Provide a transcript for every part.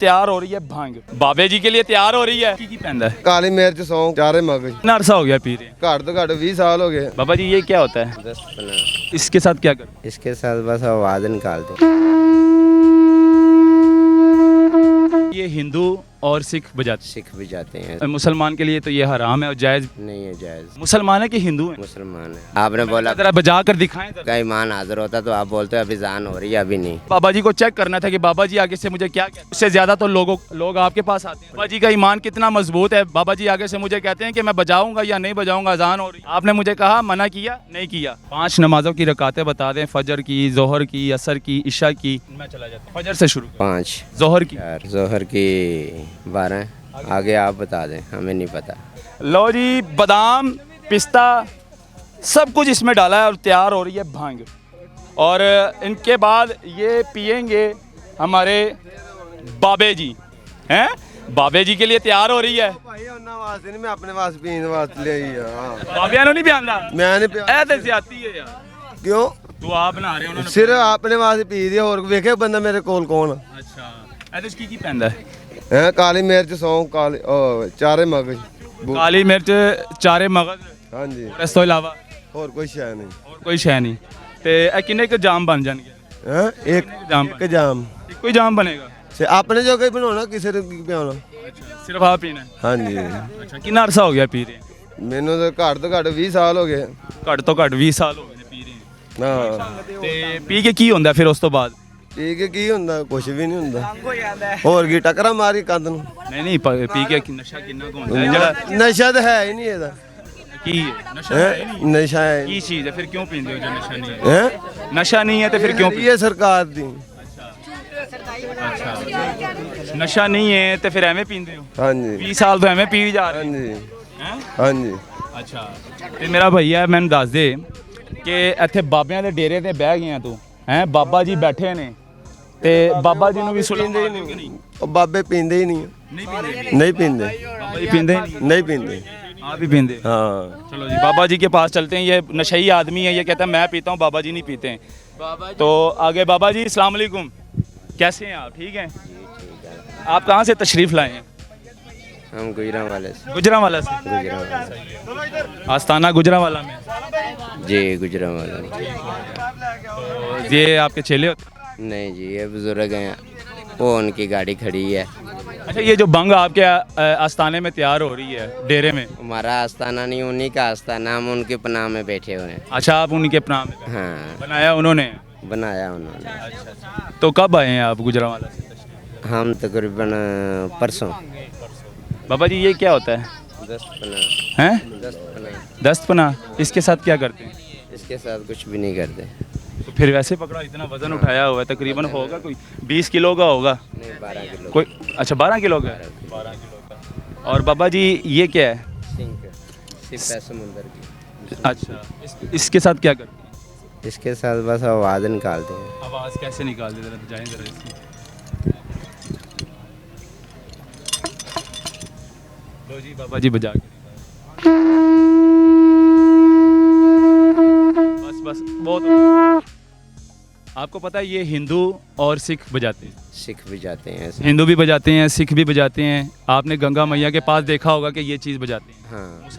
तैयार हो रही है भांग बाबे जी के लिए तैयार हो रही है की पहनता है काली मिर्च सौंफ चारे मगज कितना अरसा हो गया पी रहे हैं? घट तो घट 20 साल हो गए। बाबा जी ये क्या होता है? दस्त इसके साथ क्या कर इसके साथ बस आवाज़ निकालते हैं। ये हिंदू और सिख बजाते सिख भी जाते हैं। हैं मुसलमान के लिए तो ये हराम है और जायज़ नहीं है जायज़। मुसलमान है कि हिंदू है? मुसलमान है। आपने बोला जरा बजा कर दिखाएं जरा। का ईमान हाजिर होता तो आप बोलते अभी जान हो रही है, अभी नहीं। बाबा जी को चेक करना था कि बाबा जी आगे से मुझे क्या कहते हैं। उससे ज्यादा तो लोग आपके पास आते हैं। बाबा जी का ईमान कितना मजबूत है। बाबा जी आगे से मुझे कहते हैं कि मैं बजाऊंगा या नहीं बजाऊंगा, अजान हो रही। आपने मुझे कहा मना किया नहीं किया। 5 नमाजों की रकातें बता दें, फजर की, जोहर की, असर की, इशा की। मैं चला जाता हूँ फजर से शुरू 5 जोहर की। यार जोहर की 12 आगे आप बता दें, हमें नहीं पता। लो जी बादाम पिस्ता सब कुछ इसमें डाला है और तैयार हो रही है भांग। और इनके बाद ये पिएंगे हमारे बाबे जी हैं। बाबे जी के लिए तैयार हो रही है। भाई ਉਹਨਾਂ ਵਾਸਤੇ ਨਹੀਂ ਮੈਂ ਆਪਣੇ ਵਾਸਤੇ ਪੀਣ ਵਾਸਤੇ ਲਈ ਆ। बाबिया ने नहीं पियांदा ਮੈਂ ਨਹੀਂ ਪਿਆ ऐ ते ज्यादती है यार। ਕਿਉਂ तू आप बना रहे हो उन्होंने ਸਿਰਫ ਆਪਣੇ ਵਾਸਤੇ ਪੀ ਦੀ ਹੋਰ ਵੇਖੇ ਬੰਦਾ ਮੇਰੇ ਕੋਲ ਕੌਣ अच्छा ऐ की पैंदा है? ਹੈ। ਕਾਲੀ ਮਿਰਚ ਸੌਂਫ ਕਾਲੀ ਚਾਰੇ ਮਗਜ काली मिर्च चारे मगज ਹਾਂਜੀ इस तो इलावा ਹੋਰ ਕੋਈ ਸ਼ੈ ਨਹੀਂ और कोई शै नहीं। ਤੇ ਇਹ ਕਿੰਨੇ ਕੁ ਜਾਮ ਬਣ ਜਾਣਗੇ? ਹੈ ਇੱਕ ਜਾਮ ਇੱਕ ਜਾਮ ਇੱਕੋ ਹੀ ਜਾਮ ਬਣੇਗਾ? ਸੇ ਆਪਣੇ ਜੋ ਕੋਈ ਬਣਾਉਣਾ ਕਿਸੇ ਨੂੰ ਕੀ ਪਿਆਉਣਾ। ਸਿਰਫ ਆਪ ਪੀਣਾ ਹੈ? ਹਾਂਜੀ ਅੱਛਾ ਕਿੰਨਾ ਅਰਸਾ ਹੋ ਗਿਆ ਪੀ ਰਹੇ? ਮੈਨੂੰ ਤਾਂ ਘੱਟ ਤੋਂ ਘੱਟ 20 ਸਾਲ ਹੋ ਗਏ। ਘੱਟ ਤੋਂ ਘੱਟ 20 ਸਾਲ ਹੋ ਗਏ ਨੇ ਪੀ ਰਹੇ। ਹਾਂ ਤੇ ਪੀ ਕੇ ਕੀ ਹੁੰਦਾ ਫਿਰ ਉਸ ਤੋਂ ਬਾਅਦ? ਪੀ ਕੇ ਕੀ ਹੁੰਦਾ, ਕੁਝ ਵੀ ਨਹੀਂ ਹੁੰਦਾ। ਹੋਰ ਕੀ ਟੱਕਰਾਂ ਮਾਰੀ ਕੰਧ ਨੂੰ। ਨਹੀਂ ਨਹੀਂ ਪੀ ਕੇ ਨਸ਼ਾ ਕਿੰਨਾ ਕੁ ਹੁੰਦਾ ਹੈ ਜਿਹੜਾ ਨਸ਼ਾ ਤਾਂ ਹੈ ਹੀ ਨਹੀਂ ਇਹਦਾ। ਕੀ ਹੈ ਨਸ਼ਾ ਹੈ ਹੈ ਨਹੀਂ? ਨਸ਼ਾ ਹੈ ਕੀ ਚੀਜ਼ ਹੈ ਫਿਰ ਕਿਉਂ ਪੀਂਦੇ ਹੋ ਜੋ ਨਸ਼ਾ ਨਹੀਂ ਹੈ? ਹੈ ਨਸ਼ਾ ਨਹੀਂ ਹੈ ਤੇ ਫਿਰ ਕਿਉਂ ਇਹ ਸਰਕਾਰ ਦੀ। ਅੱਛਾ ਨਸ਼ਾ ਨਹੀਂ ਹੈ ਤੇ ਫਿਰ ਐਵੇਂ ਪੀਂਦੇ ਹੋ? ਹਾਂਜੀ 20 ਸਾਲ ਤੋਂ ਐਵੇਂ ਪੀ ਜਾ ਰਹੇ ਹਾਂਜੀ ਹੈ? ਹਾਂਜੀ ਅੱਛਾ ਤੇ ਮੇਰਾ ਭਈਆ ਮੈਨੂੰ ਦੱਸ ਦੇ ਕਿ ਇੱਥੇ ਬਾਬਿਆਂ ਦੇ ਡੇਰੇ ਤੇ ਬਹਿ ਗਿਆ ਤੂੰ ਹੈ। ਬਾਬਾ ਜੀ ਬੈਠੇ ਨੇ ਤੇ ਬਾਬਾ ਜੀ ਨੂੰ ਵੀ ਸੁਣਦੇ ਹੀ ਨਹੀਂ। ਉਹ ਬਾਬੇ ਪੀਂਦੇ ਹੀ ਨਹੀਂ। ਨਹੀਂ ਪੀਂਦੇ ਨਹੀਂ ਪੀਂਦੇ बाबा जी पीते ही नहीं? ਨਹੀਂ पींदे। आप ही पीते? हाँ चलो जी बाबा जी के पास चलते हैं। ये नशई आदमी है, ये कहता है मैं पीता हूँ, बाबा जी नहीं पीते हैं। तो आगे बाबा जी अस्सलाम वालेकुम, कैसे हैं आप? ठीक हैं? आप कहाँ से तशरीफ़ लाए हैं? हम गुजरांवाला से। गुजरांवाला से? गुजरांवाला आस्थाना गुजरांवाला में? जी गुजरांवाला में। तो ये आपके चेले होते हैं? नहीं जी ये बुजुर्ग हैं, वो उनकी गाड़ी खड़ी है। अच्छा ये जो बंग आपके आस्थाने में तैयार हो रही है डेरे में? हमारा आस्थाना नहीं, उन्हीं का आस्थाना, हम उनके पनाह में बैठे हुए हैं। अच्छा आप उनके अपना में हाँ बनाया उन्होंने? बनाया उन्होंने। तो कब आए हैं आप गुजरांवाला से? हम तकरीबन परसों। बाबा जी ये क्या होता है? दस्त पनाह। हैं? दस्त पनाह दस्तपना, इसके साथ क्या करते हैं? इसके साथ कुछ भी नहीं करते। तो फिर वैसे पकड़ा, इतना वजन उठाया हुआ है, तकरीबन होगा कोई 20 किलो का होगा नहीं 12 किलो। कोई। अच्छा 12 किलो का है? 12 किलो का। और बाबा जी ये क्या है? सिर्फ है समुंदर की। अच्छा इसके साथ क्या करते हैं? इसके साथ बस आवाज़ निकालते हैं। आवाज़ कैसे निकालते जरा जाएं जरा इसकी। लो जी बाबा जी बजा के बस बस बहुत। आपको पता है ये हिंदू और सिख बजाते हैं? सिख भी जाते हैं ऐसे। हिंदू भी बजाते हैं, सिख भी बजाते हैं। आपने गंगा मैया के पास देखा होगा कि ये चीज़ बजाते हैं।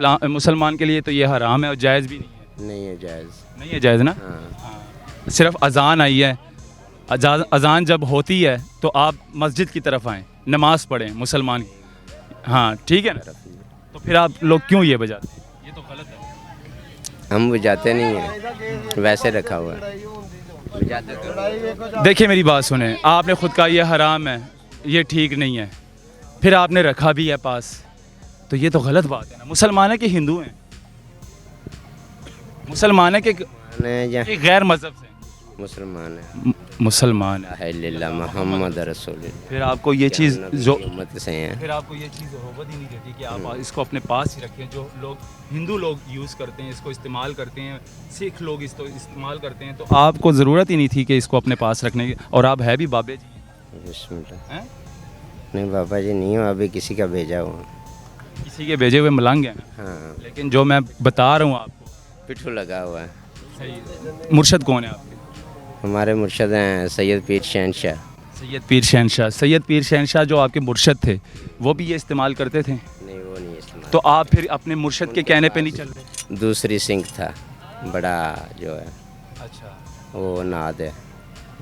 हाँ मुसलमान के लिए तो ये हराम है और जायज़ भी नहीं है। नहीं है जायज़। नहीं है जायज़ ना? हाँ सिर्फ अजान आई है। अजान जब होती है तो आप मस्जिद की तरफ आएँ, नमाज़ पढ़ें मुसलमान की। हाँ ठीक है ना? तो फिर आप लोग क्यों ये बजाते हैं? ये तो गलत है। हम बजाते नहीं हैं, वैसे रखा हुआ है। बजाते तो देखिए मेरी बात सुने, आपने खुद कहा ये हराम है, ये ठीक नहीं है, फिर आपने रखा भी है पास, तो ये तो गलत बात है ना। मुसलमान है कि हिंदू हैं? मुसलमान है कि गैर मज़हब से? मुसलमान है। मुसलमान है। अल्लाह मोहम्मद रसूलुल्लाह। फिर आपको ये चीज़ जो उम्मत से हैं। फिर आपको ये चीज़ होबत ही नहीं देती कि आप इसको अपने पास ही रखें। जो लोग हिंदू लोग यूज़ करते हैं, इसको इस्तेमाल करते हैं, सिख लोग इसको इस्तेमाल करते हैं, तो आपको ज़रूरत ही नहीं थी कि इसको अपने पास रखने की। और आप है भी बाबे जी बिस्मिल्लाह। हैं? नहीं बाबा जी नहीं हो, अभी किसी का भेजा हुआ। किसी के भेजे हुए मलंग हैं। हाँ लेकिन जो मैं बता रहा हूँ आपको पिट्ठू लगा हुआ है। सही है। मुर्शद कौन है आपके? हमारे मुर्शद हैं सैयद पीर शहनशाह। सैयद पीर शहनशाह जो आपके मुर्शद थे वो भी ये इस्तेमाल करते थे, नहीं वो नहीं इस्तेमाल। तो आप फिर अपने मुर्शद के कहने पे नहीं चल रहे? दूसरी सिंह था बड़ा जो है, अच्छा, वो नाद है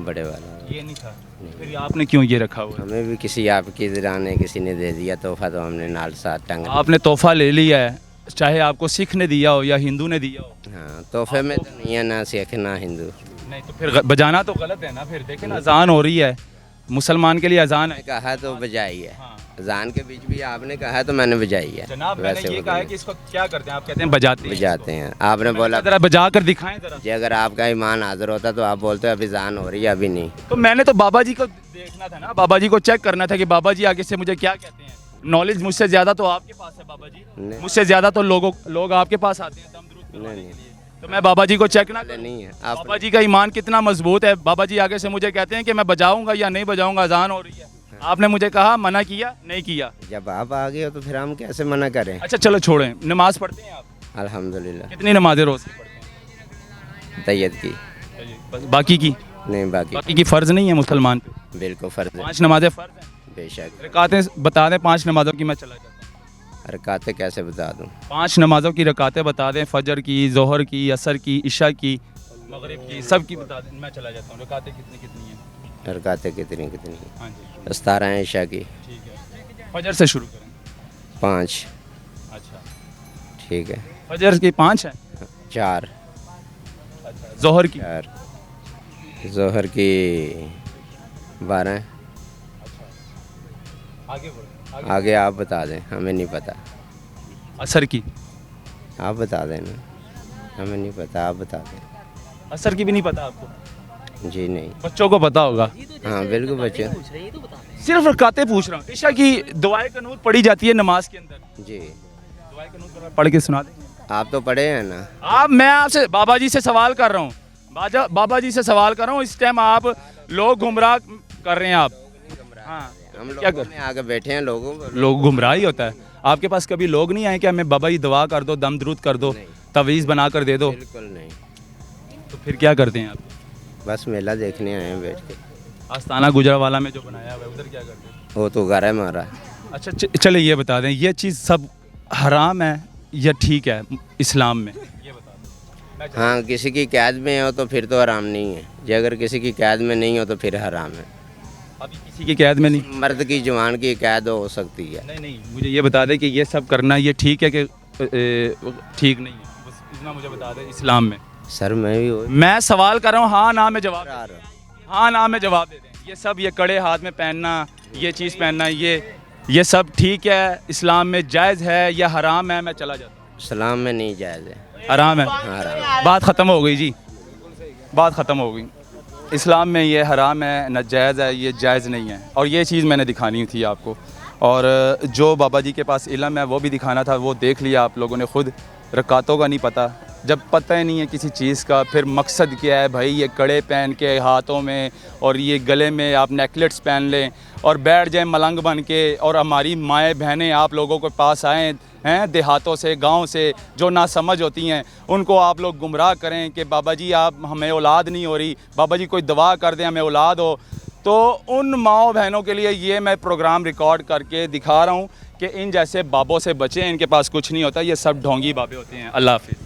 बड़े वाला, ये नहीं था। फिर आपने क्यों ये रखा हुआ है? हमें भी किसी आपकी तरह ने किसी ने दे दिया तोहफा, तो हमने नाल साथ टंग। आपने तोहफा ले लिया है, चाहे आपको सिख ने दिया हो या हिंदू ने दिया हो। हाँ, तोहफे में तो नहीं है ना सिख ना हिंदू। नहीं तो फिर बजाना तो गलत है ना। फिर देखें ना, अजान हो रही है, मुसलमान के लिए अजान है। कहा तो बजाई है, हाँ। अजान के बीच भी आपने कहा तो मैंने बजाई है। जनाब मैंने वैसे ये वो कहा है नहीं। कि इसको क्या करते हैं? आप कहते हैं बजाते हैं। बजाते हैं, आपने बोला जरा बजा कर दिखाएं जरा। जी अगर आपका ईमान हाजिर होता तो आप बोलते अभी अजान हो रही है, अभी नहीं। तो मैंने तो बाबा जी को देखना था ना, बाबा जी को चेक करना था कि बाबा जी आगे से मुझे क्या कहते हैं। नॉलेज मुझसे ज्यादा तो आपके पास है बाबा जी, नहीं। मुझसे ज्यादा तो लोग आपके पास आते हैं दम दुरूद करवाने नहीं के लिए। तो मैं बाबा जी को चेक ना करूं? नहीं है बाबा आप जी का ईमान कितना मजबूत है। बाबा जी आगे से मुझे कहते हैं कि मैं बजाऊंगा या नहीं बजाऊंगा, अजान हो रही है। आपने मुझे कहा, मना किया, नहीं किया। जब आप आ गए हो तो फिर हम कैसे मना करें। अच्छा चलो छोड़ें, नमाज पढ़ते हैं आप? अल्हम्दुलिल्लाह। कितनी नमाजें रोज की पढ़ते हैं? तैयद की बस बाकी की? नहीं, बाकी की फ़र्ज़ नहीं है मुसलमान पे? बिल्कुल फ़र्ज है, 5 नमाजें फ़र्ज़ हैं। बेशक। रकातें बता दें 5 नमाज़ों की, मैं चला जाता हूँ। रकातें कैसे बता दूं। 5 नमाज़ों की रकातें बता दें, फजर की, जोहर की, असर की, इशा की, मगरिब की, सब की बता दें, मैं चला जाता हूँ। रकातें कितनी कितनी हैं? रकातें कितनी कितनी हाँ जी 17 हैं ईशा की। ठीक है, फजर से शुरू करें। 5 अच्छा, ठीक है। फजर की 5 हैं। 4 अच्छा, जोहर की? 4 जोहर की 12। आगे बढ़ो, आगे आप बता दें, हमें नहीं पता। असर की? आप बता दें ना, हमें नहीं पता, आप बता दें। असर की भी नहीं पता आपको? जी नहीं। बच्चों को पता होगा। हाँ बिल्कुल बच्चे। सिर्फ रकातें पूछ रहा हूँ। इशा की दुआए कनूत पढ़ी जाती है नमाज के अंदर, जी दुआए कनूत पढ़ के सुना दें आप तो पढ़े हैं ना। आप। मैं आपसे बाबा जी से सवाल कर रहा हूँ, बाबा जी से सवाल कर रहा हूँ। इस टाइम आप लोग गुमराह कर रहे हैं आप। हाँ, हम क्या लोगों कर? में आगे बैठे हैं लोगों को। लोग गुमराह ही होता है। आपके पास कभी लोग नहीं आए कि हमें बाबा जी दुआ कर दो, दम दरूद कर दो, तवीज़ बना कर दे दो? बिल्कुल नहीं। तो फिर क्या करते हैं आप? बस मेला देखने आए हैं बैठ के। आस्ताना गुजरावाला में जो बनाया हुआ है उधर क्या करते हैं? वो तो घर है हमारा। अच्छा चले ये बता दें, ये चीज़ सब हराम है या ठीक है इस्लाम में? ये बता दें। हाँ, किसी की कैद में हो तो फिर तो हराम नहीं है जी, अगर किसी की कैद में नहीं हो तो फिर हराम है। अभी किसी की कैद में नहीं? मर्द की जवान की कैद हो सकती है। नहीं, मुझे ये बता दें कि ये सब करना ये ठीक है कि ठीक नहीं है? बस इतना मुझे बता दें इस्लाम में। सर मैं भी मैं सवाल कर रहा हूँ, हाँ ना में जवाब दे दें। हाँ ना में जवाब दे दें। ये सब ये कड़े हाथ में पहनना, ये चीज़ पहनना, ये सब ठीक है इस्लाम में, जायज़ है या हराम है? मैं चला जाता हूँ। इस्लाम में नहीं जायज़ है, हराम है। हराम। बात ख़त्म हो गई जी, बात ख़त्म हो गई। इस्लाम में ये हराम है, नाजायज़ है, ये जायज़ नहीं है। और ये चीज़ मैंने दिखानी थी आपको, और जो बाबा जी के पास इल्म है वो भी दिखाना था, वो देख लिया आप लोगों ने खुद। रकातों का नहीं पता, जब पता ही नहीं है किसी चीज़ का, फिर मकसद क्या है भाई? ये कड़े पहन के हाथों में और ये गले में आप नेकलेट्स पहन लें और बैठ जाएं मलंग बन के, और हमारी माएँ बहनें आप लोगों के पास आएँ हैं देहातों से, गांव से, जो ना समझ होती हैं, उनको आप लोग गुमराह करें कि बाबा जी आप हमें औलाद नहीं हो रही, बाबा जी कोई दुआ कर दें हमें औलाद हो। तो उन माओ बहनों के लिए ये मैं प्रोग्राम रिकॉर्ड करके दिखा रहा हूँ कि इन जैसे बाबों से बचें, इनके पास कुछ नहीं होता, ये सब ढोंगी बाबे होते हैं। अल्लाह हाफिज़।